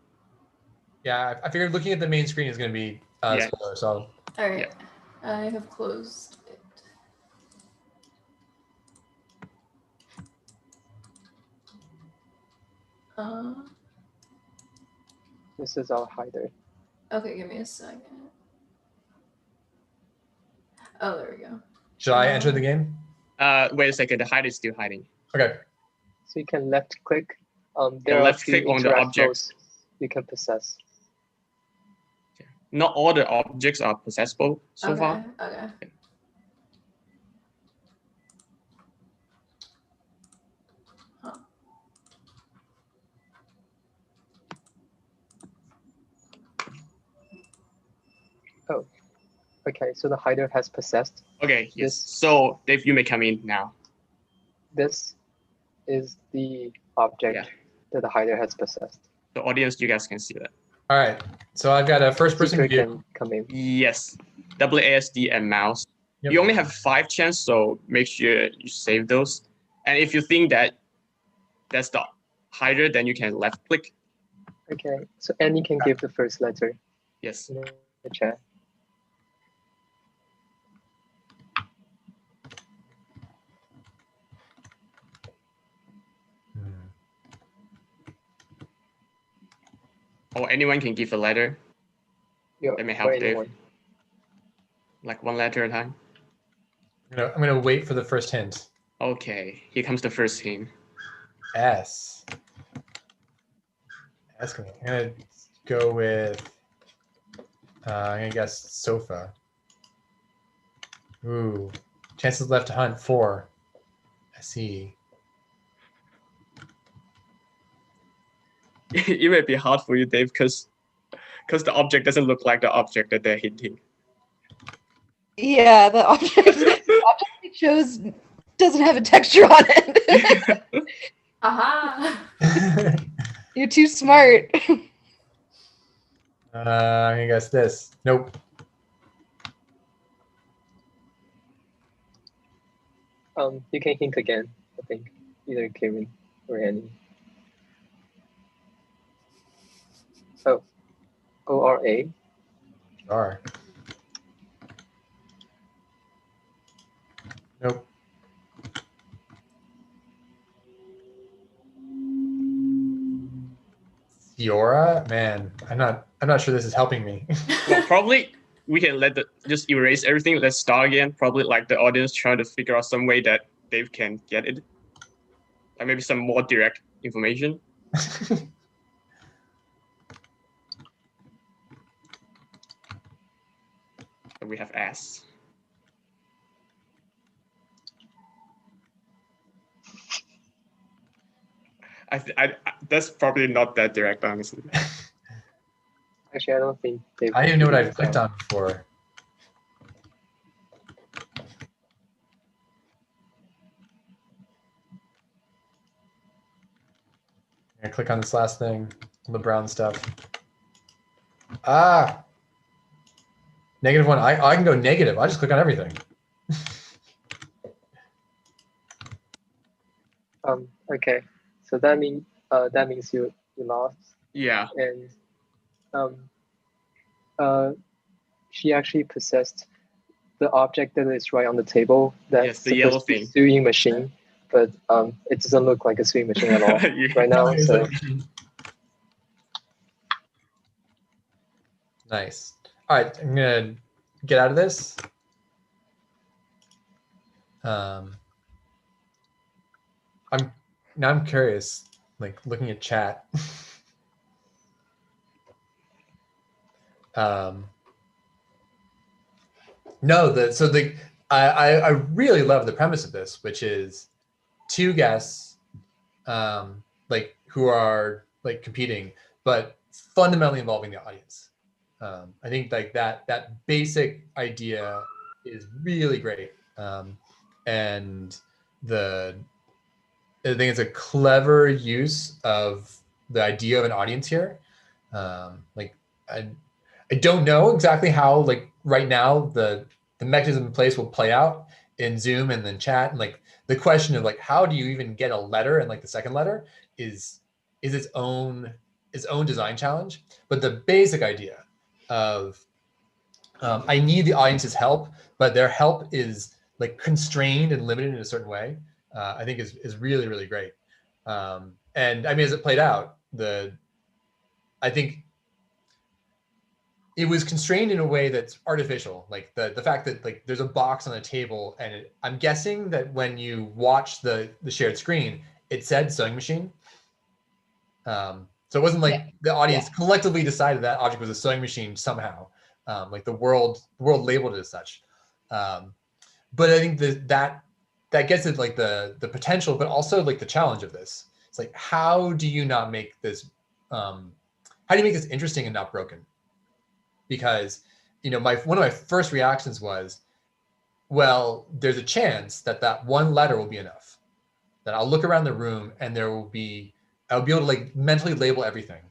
Yeah, I figured looking at the main screen is going to be spoiler, so. All right. I have closed it. This is our hider. Okay, give me a second. Oh, there we go. Should I enter the game? Wait a second. The hider is still hiding. Okay. So you can left click. There left click on the object. You can possess. Not all the objects are possessable so far. Okay. Oh, okay. So the hider has possessed. Okay. Yes. So Dave, you may come in now. This is the object that the hider has possessed. The audience, you guys can see that. All right. So I've got a first-person view. Can come in. Yes. WASD and mouse. Yep. You only have 5 chances, so make sure you save those. And if you think that that's the hider, then you can left click. Okay. So Annie can give the first letter. Yes. In the chat. Or anyone can give a letter. Yeah, that may help Dave. Like 1 letter at a time. I'm gonna wait for the first hint. Okay, here comes the first hint. S. I'm gonna go with. I'm gonna guess sofa. Ooh, chances left to hunt 4. I see. It may be hard for you, Dave, because the object doesn't look like the object that they're hinting. Yeah, the object they chose doesn't have a texture on it. Aha! You're too smart. I'm gonna guess this. Nope. You can hint again. I think either Kevin or Annie. Oh, ORA. Sure. Nope. Fiora? Man, I'm not sure this is helping me. Well, probably we can just erase everything. Let's start again. Probably like the audience trying to figure out some way that Dave can get it. Like maybe some more direct information. We have S. That's probably not that direct, honestly. Actually, I don't think they. I don't even know what I've clicked on before. I click on this last thing, the brown stuff. Ah, -1. I can go negative. I just click on everything. Okay, so that means you lost. Yeah. And she actually possessed the object that is right on the table. That's the yellow supposed to be thing. sewing machine, but it doesn't look like a sewing machine at all right now. So nice. All right, I'm gonna get out of this. I'm curious, like looking at chat. No, I really love the premise of this, which is two guests, like who are like competing, but fundamentally involving the audience. I think like that basic idea is really great, and I think it's a clever use of the idea of an audience here. Like I don't know exactly how like right now the mechanism in place will play out in Zoom and then chat, and like the question of like how do you even get a letter, and like the second letter is its own design challenge. But the basic idea of I need the audience's help, but their help is like constrained and limited in a certain way, I think is really, really great. And I mean, as it played out, I think it was constrained in a way that's artificial. Like the fact that like there's a box on the table, and I'm guessing that when you watch the shared screen, it said sewing machine. So it wasn't like the audience collectively decided that object was a sewing machine somehow. Like the world labeled it as such. But I think that gets at like the potential, but also like the challenge of this. It's like, how do you not make this, how do you make this interesting and not broken? Because, you know, one of my first reactions was, well, there's a chance that one letter will be enough. That I'll look around the room and I'll be able to like mentally label everything.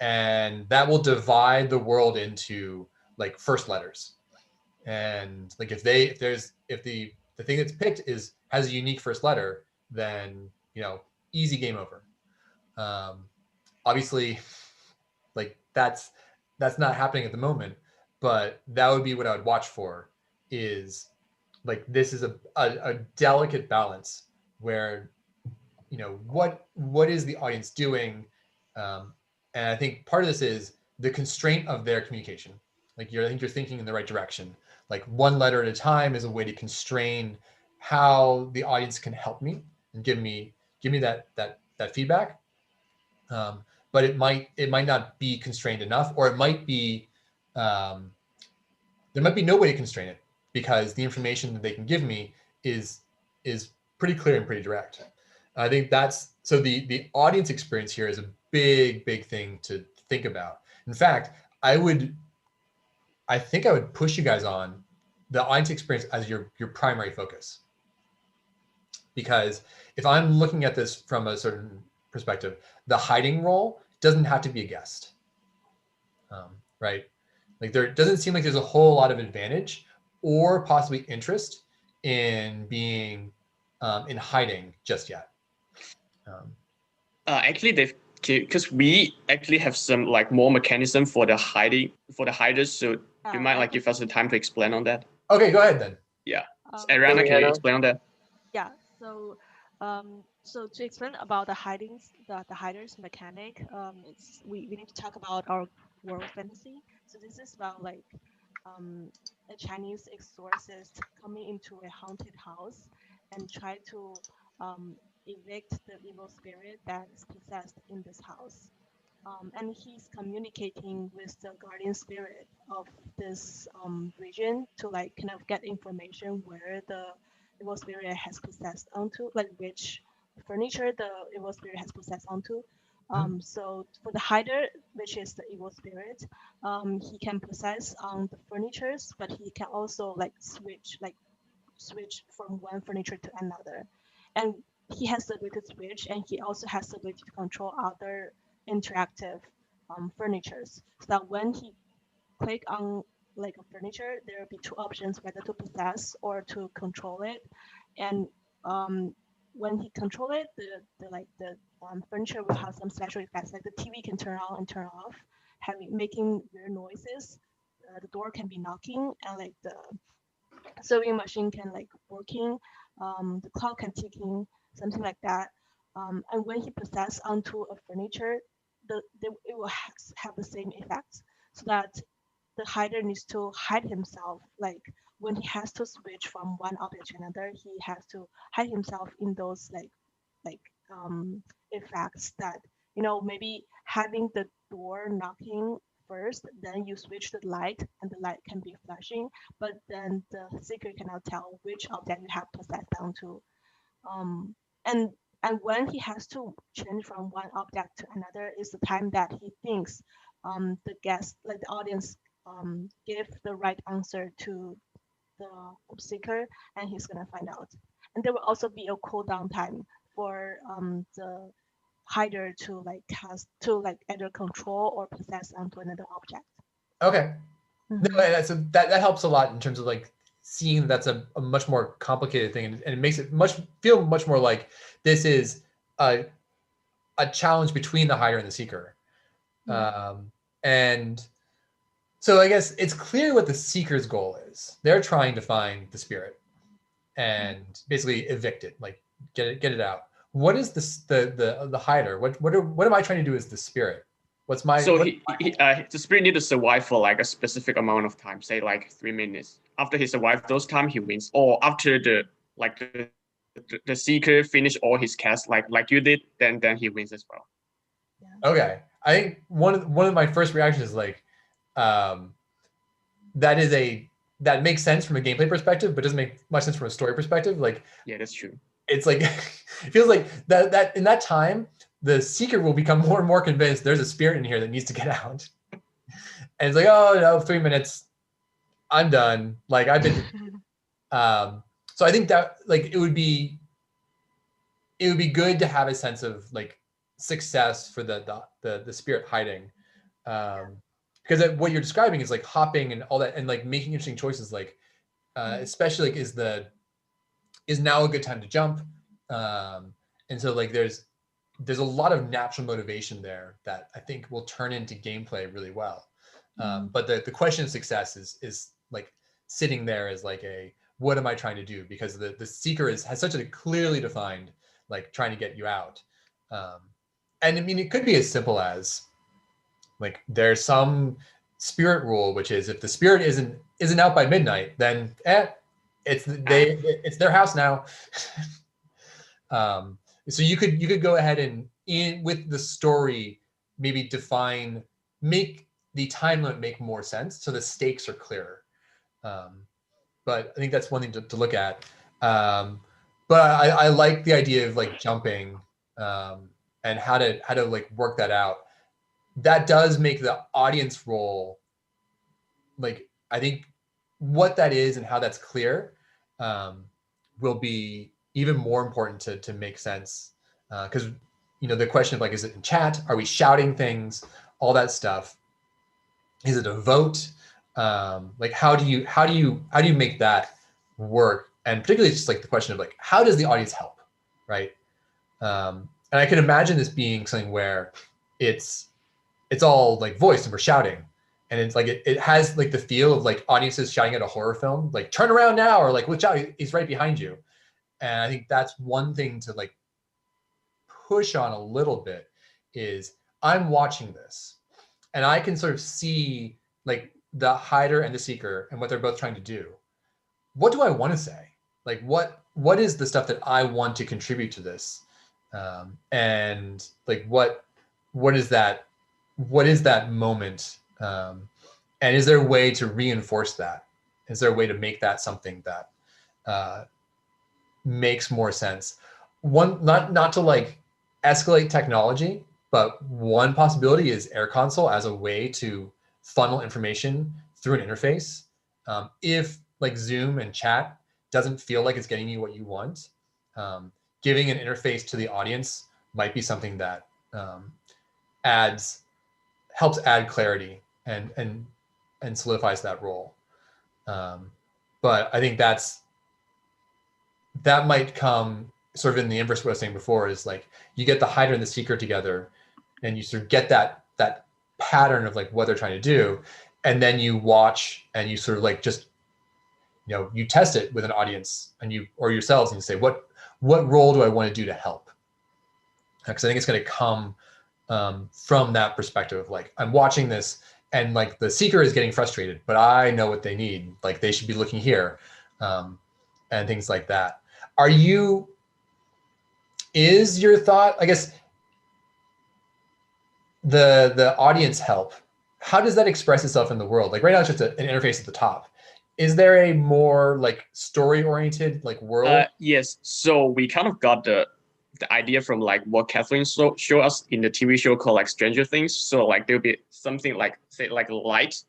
And that will divide the world into like first letters. And like if the thing that's picked has a unique first letter, then, you know, easy game over. Obviously, like that's not happening at the moment, but that would be what I would watch for. Is like this is a delicate balance where, you know, what is the audience doing, and I think part of this is the constraint of their communication. Like I think you're thinking in the right direction. Like one letter at a time is a way to constrain how the audience can help me and give me that feedback. But it might not be constrained enough, or it might be there might be no way to constrain it because the information that they can give me is pretty clear and pretty direct. I think that's so the audience experience here is a big thing to think about. In fact, I think I would push you guys on the audience experience as your primary focus. Because if I'm looking at this from a certain perspective, the hiding role doesn't have to be a guest, right? Like there doesn't seem like there's a whole lot of advantage or possibly interest in being in hiding just yet. Actually, because we actually have some like more mechanism for the hiders. So you might like give us the time to explain on that. Okay, go ahead then. Yeah, Ariana, can you explain on that? Yeah. So to explain about the hiders mechanic, we need to talk about our world fantasy. So this is about like a Chinese exorcist coming into a haunted house and try to evict the evil spirit that is possessed in this house. And he's communicating with the guardian spirit of this region to like kind of get information where the evil spirit has possessed onto, like which furniture the evil spirit has possessed onto. So for the hider, which is the evil spirit, he can possess on the furnitures, but he can also like switch from one furniture to another, and he has the ability to switch, and he also has the ability to control other interactive furnitures. So that when he click on like a furniture, there will be two options, whether to possess or to control it. And when he control it, the furniture will have some special effects, like the TV can turn on and turn off, making weird noises. The door can be knocking, and like the sewing machine can like working, the clock can ticking, something like that. And when he possess onto a furniture, it will have the same effects, so that the hider needs to hide himself. Like when he has to switch from one object to another, he has to hide himself in those like effects that maybe having the door knocking first, then you switch the light and the light can be flashing, but then the seeker cannot tell which object you have possessed onto. Um, and and when he has to change from one object to another is the time that he thinks the guest, like the audience, give the right answer to the seeker, and he's gonna find out. And there will also be a cooldown time for the hider to like either control or possess onto another object. Okay. No, that helps a lot in terms of like seeing that's a much more complicated thing, and it makes it feel much more like this is a challenge between the hider and the seeker. And so I guess it's clear what the seeker's goal is. They're trying to find the spirit and basically evict it, like get it out. What is the hider? What am I trying to do as the spirit? What's my the spirit need to survive for like a specific amount of time, say like 3 minutes. After he survives those time, he wins. Or after the seeker finish all his cast like you did, then he wins as well. Okay, I think one of my first reactions is like, that makes sense from a gameplay perspective, but doesn't make much sense from a story perspective. Like, yeah, that's true. It's like it feels like that in that time, the seeker will become more and more convinced there's a spirit in here that needs to get out. And it's like, oh no, 3 minutes, I'm done. Like I've been. So I think that like it would be good to have a sense of like success for the spirit hiding, because what you're describing is like hopping and all that, and like making interesting choices, like especially like is now a good time to jump, and so like there's a lot of natural motivation there that I think will turn into gameplay really well. But the question of success is like sitting there as like what am I trying to do, because the seeker has such a clearly defined like trying to get you out, and I mean it could be as simple as like there's some spirit rule, which is if the spirit isn't out by midnight, then it's their house now. So you could go ahead and with the story maybe make the time limit make more sense, so the stakes are clearer. But I think that's one thing to look at. But I like the idea of like jumping, and how to like work that out. That does make the audience role, like I think what that is and how that's clear will be even more important to make sense, because the question of like, is it in chat, are we shouting things, all that stuff, is it a vote, like how do you make that work, and particularly it's just like the question of like how does the audience help, right? And I can imagine this being something where it's all like voiced and we're shouting, and it's like it has like the feel of like audiences shouting at a horror film, like turn around now, or like watch out, he's right behind you. And I think that's one thing to like push on a little bit, is I'm watching this and I can sort of see like the hider and the seeker and what they're both trying to do. What do I want to say? Like what is the stuff that I want to contribute to this? And like what is that moment? And is there a way to reinforce that? Is there a way to make that something that makes more sense? one, not to like escalate technology, but one possibility is Air Console as a way to funnel information through an interface. If like Zoom and chat doesn't feel like it's getting you what you want, giving an interface to the audience might be something that helps add clarity and solidifies that role. But I think that might come sort of in the inverse of what I was saying before, is like you get the hider and the seeker together and you sort of get that pattern of like what they're trying to do. And then you watch and you sort of like just, you test it with an audience and or yourselves, and you say, what role do I want to do to help? Because I think it's going to come from that perspective of like, I'm watching this and like the seeker is getting frustrated, but I know what they need. Like they should be looking here, and things like that. Is your thought, I guess, the audience help, how does that express itself in the world? Like right now it's just an interface at the top. Is there a more like story-oriented like world? Yes. So we kind of got the idea from like what Kathleen showed us in the TV show called like Stranger Things. So like there'll be something like, say, like light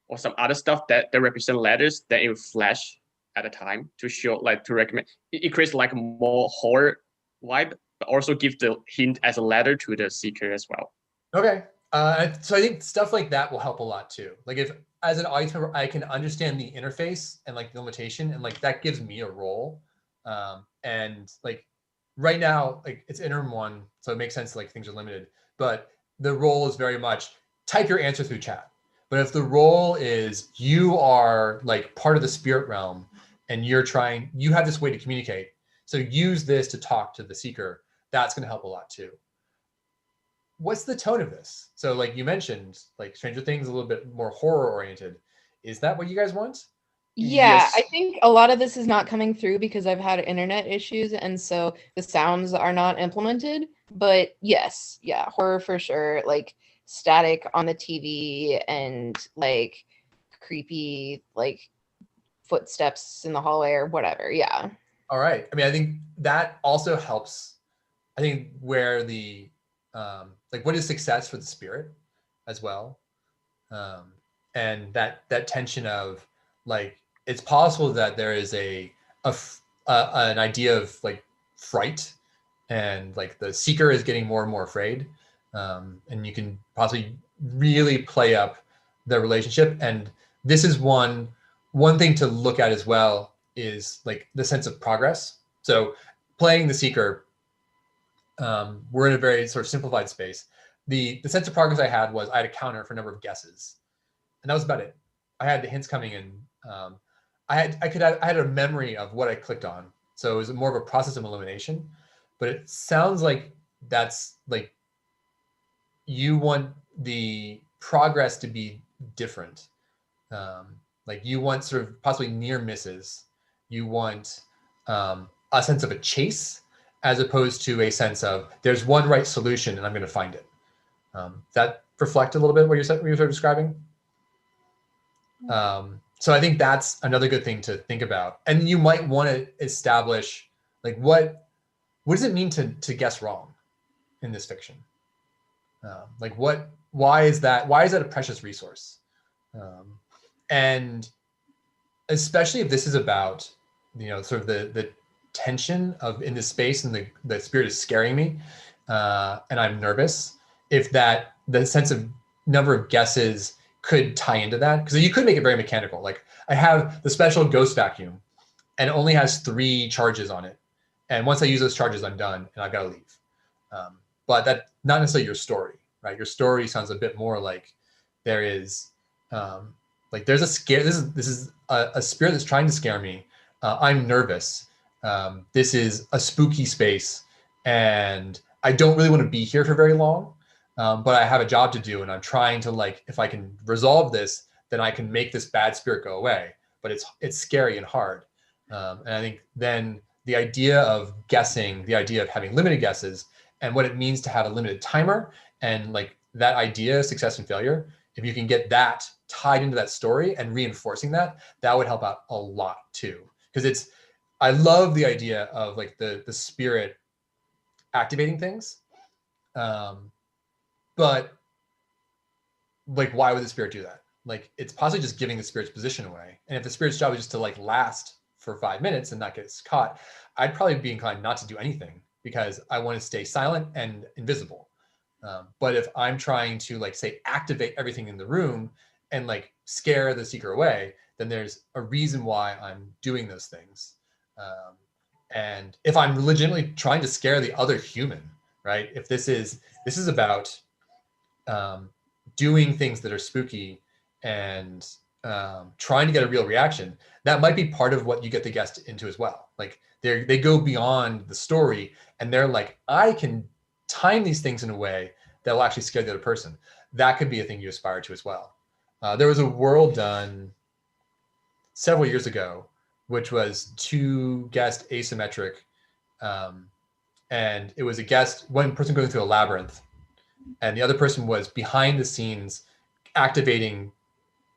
or some other stuff that represent letters that it will flash at a time to show, like, to recommend. It creates like a more horror vibe, but also give the hint as a letter to the seeker as well. Okay. So I think stuff like that will help a lot too. Like if as an audience member, I can understand the interface and like the limitation, and like that gives me a role. And like right now, like it's interim 1, so it makes sense like things are limited, but the role is very much type your answer through chat. But if the role is you are like part of the spirit realm and you have this way to communicate, so use this to talk to the seeker, that's going to help a lot too. What's the tone of this? So like you mentioned, like Stranger Things, a little bit more horror oriented. Is that what you guys want? Yeah, yes. I think a lot of this is not coming through because I've had internet issues, and so the sounds are not implemented. But yes, yeah, horror for sure. Like static on the TV and like creepy like footsteps in the hallway or whatever. Yeah. All right. I mean, I think that also helps. I think where the like what is success for the spirit as well, and that tension of like it's possible that there is an idea of like fright, and like the seeker is getting more and more afraid, and you can possibly really play up the relationship. And this is one thing to look at as well, is like the sense of progress. So playing the seeker, we're in a very sort of simplified space. The sense of progress I had was I had a counter for number of guesses, and that was about it. I had the hints coming in. I had a memory of what I clicked on, so it was more of a process of elimination. But it sounds like that's like you want the progress to be different. Like you want sort of possibly near misses. You want a sense of a chase, as opposed to a sense of there's one right solution and I'm going to find it. That reflect a little bit what you're sort of describing? So I think that's another good thing to think about. And you might want to establish like what does it mean to guess wrong in this fiction? Like why is that a precious resource? And especially if this is about, sort of the tension of in this space, and the spirit is scaring me, and I'm nervous, if the sense of number of guesses could tie into that, because you could make it very mechanical. Like I have the special ghost vacuum and it only has 3 charges on it. And once I use those charges, I'm done and I've got to leave. But that's not necessarily your story, right? Your story sounds a bit more like there is, like there's a scare. This is a spirit that's trying to scare me. I'm nervous. This is a spooky space and I don't really want to be here for very long. But I have a job to do and I'm trying to, like, if I can resolve this, then I can make this bad spirit go away. But it's scary and hard. And I think then the idea of guessing, the idea of having limited guesses, and what it means to have a limited timer, and like that idea of success and failure, if you can get that tied into that story and reinforcing that would help out a lot too. Because I love the idea of like the spirit activating things. But like, why would the spirit do that? Like, it's possibly just giving the spirit's position away. And if the spirit's job is just to like last for 5 minutes and not get caught, I'd probably be inclined not to do anything because I want to stay silent and invisible. But if I'm trying to like say activate everything in the room and like scare the seeker away, then there's a reason why I'm doing those things. And if I'm legitimately trying to scare the other human, right? If this is about doing things that are spooky and trying to get a real reaction, that might be part of what you get the guest into as well. Like they go beyond the story and they're like, I can time these things in a way that will actually scare the other person. That could be a thing you aspire to as well. There was a world done several years ago, which was 2 guest asymmetric. And it was a guest, one person going through a labyrinth, and the other person was behind the scenes activating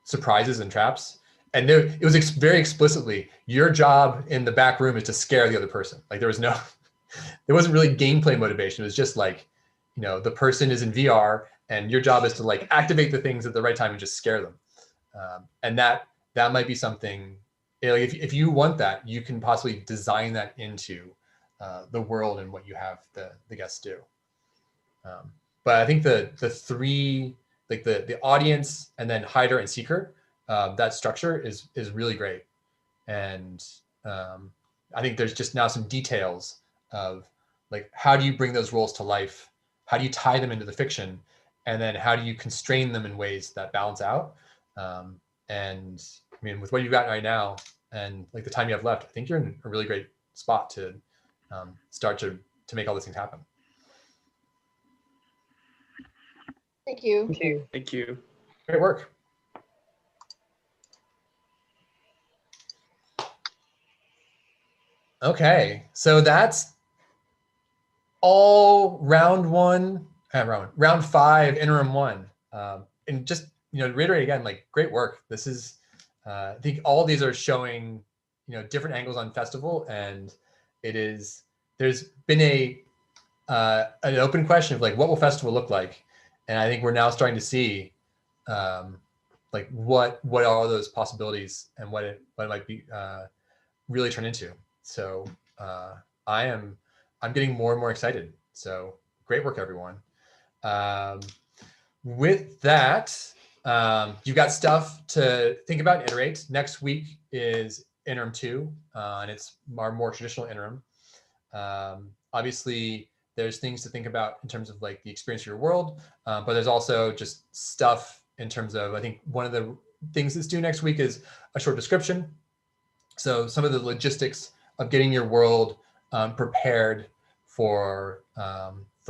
surprises and traps. And there, it was very explicitly, your job in the back room is to scare the other person. Like there wasn't really gameplay motivation. It was just like, you know, the person is in VR and your job is to like activate the things at the right time and just scare them. And that might be something, you know, if you want that, you can possibly design that into the world and what you have the guests do. But I think the 3, like the audience and then hider and seeker, that structure is really great. And I think there's just now some details of like, how do you bring those roles to life? How do you tie them into the fiction? And then how do you constrain them in ways that balance out? And I mean, with what you've got right now and like the time you have left, I think you're in a really great spot to start to make all these things happen. Thank you. Thank you. Thank you. Great work. Okay, so that's all round 5, interim 1. And just, you know, to reiterate again, like, great work. This is, I think all these are showing, you know, different angles on festival, and there's been an open question of like, what will festival look like? And I think we're now starting to see like what are those possibilities and what it might be really turn into. So I'm getting more and more excited. So great work, everyone. With that, you've got stuff to think about and iterate. Next week is interim 2, and it's our more traditional interim. Obviously, there's things to think about in terms of like the experience of your world, but there's also just stuff in terms of, I think one of the things that's due next week is a short description. So some of the logistics of getting your world prepared for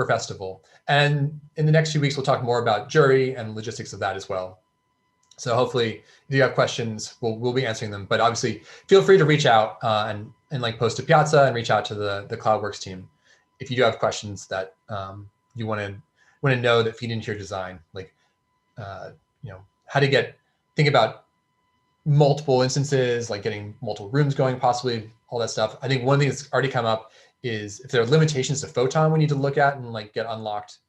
festival. And in the next few weeks, we'll talk more about jury and logistics of that as well. So hopefully, if you have questions, we'll be answering them. But obviously, feel free to reach out and like post to Piazza and reach out to the CloudWorks team if you do have questions that you want to know that feed into your design, like you know, how to think about multiple instances, like getting multiple rooms going, possibly all that stuff. I think one thing that's already come up is if there are limitations to Photon we need to look at and like get unlocked,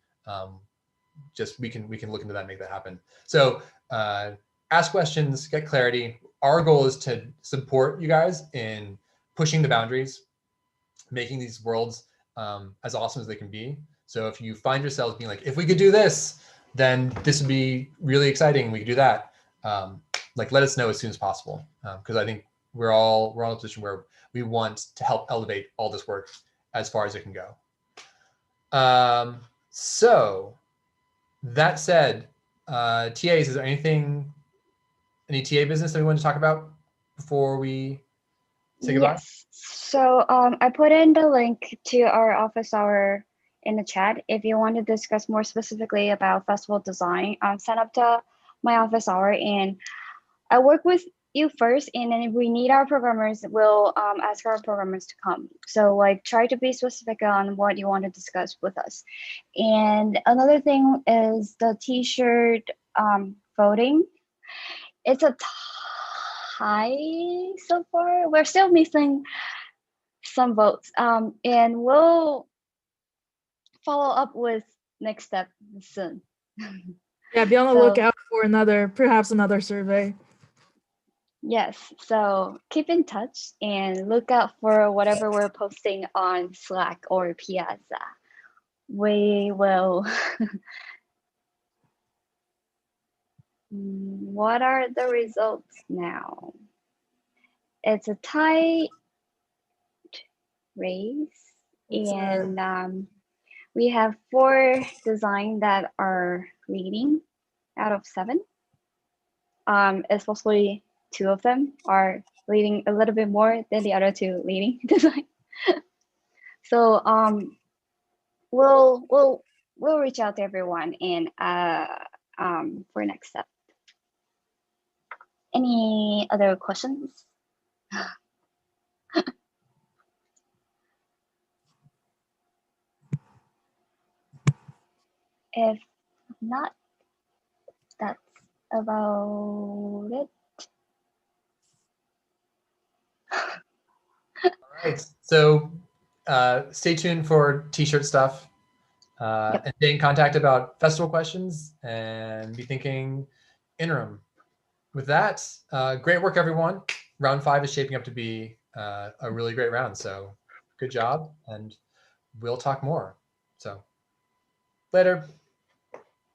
just we can look into that and make that happen. So ask questions, get clarity. Our goal is to support you guys in pushing the boundaries, making these worlds as awesome as they can be. So if you find yourselves being like, if we could do this, then this would be really exciting. We could do that. Like, let us know as soon as possible, because I think we're all in a position where we want to help elevate all this work as far as it can go. So that said, TAs, is there any TA business that we want to talk about before we say goodbye? Yes. So I put in the link to our office hour in the chat. If you want to discuss more specifically about festival design, sign up to my office hour, and I work with you first, and then if we need our programmers, we'll ask our programmers to come. So like, try to be specific on what you want to discuss with us. And another thing is the t-shirt voting. It's a tie so far. We're still missing some votes, and we'll follow up with next step soon. Yeah, be on the So- lookout for perhaps another survey. Yes, so keep in touch and look out for whatever we're posting on Slack or Piazza. We will. What are the results now? It's a tight race, and we have 4 designs that are leading out of 7. Especially 2 of them are leading a little bit more than the other 2 leading design. So we'll reach out to everyone and for next step. Any other questions? If not, that's about it. All right. So stay tuned for t-shirt stuff and stay in contact about festival questions and be thinking interim. With that, great work, everyone. Round 5 is shaping up to be a really great round. So good job, and we'll talk more. So later.